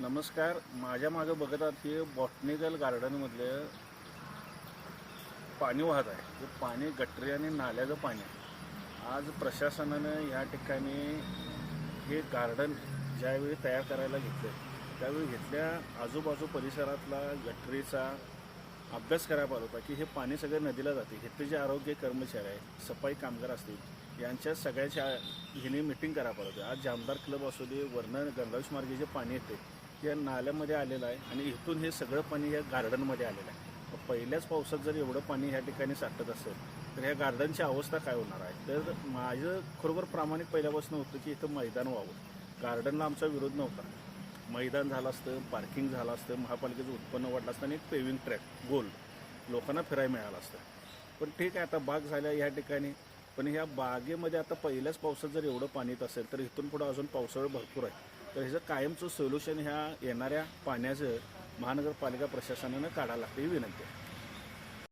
नमस्कार. माझ्या मागे बघत आहात की बॉटनिकल गार्डनमधले पाणी वाहत आहे. हे पाणी गटरी आणि नाल्याचं पाणी आहे. आज प्रशासनानं या ठिकाणी हे गार्डन ज्यावेळी तयार करायला घेतले त्यावेळी घेतल्या आजूबाजू परिसरातला गटरीचा अभ्यास करायला पाहिजे होता की हे पाणी सगळं नदीला जाते. इथले जे आरोग्य कर्मचारी आहेत, सफाई कामगार असतील, यांच्या सगळ्याच्या ह्याने मिटिंग करायला पाहिजे होती. आज जामदार क्लब असू दे, वरनं गंगावेश मार्गे जे पाणी येते या नाल्यामध्ये आलेलं आहे आणि इथून हे सगळं पाणी या गार्डनमध्ये आलेलं आहे. पहिल्याच पावसात जर एवढं पाणी ह्या ठिकाणी साठत असेल तर ह्या गार्डनची अवस्था काय होणार आहे. तर माझं खरोखर प्रामाणिक पहिल्यापासून होतं की इथं मैदान व्हावं. गार्डनला आमचा विरोध नव्हता. मैदान झालं असतं, पार्किंग झालं असतं, महापालिकेचं उत्पन्न वाढलं असतं आणि एक पेविंग ट्रॅक गोल लोकांना फिरायला मिळालं असतं. पण ठीक आहे, आता बाग झाल्या या ठिकाणी. पण ह्या बागेमध्ये आता पहिल्याच पावसात जर एवढं पाणी येत असेल तर इथून पुढं अजून पावसाळा भरपूर आहे. तर ह्याचं कायमचं सोल्युशन ह्या येणाऱ्या पाण्याचं महानगरपालिका प्रशासनानं काढायला लागते ही विनंती आहे.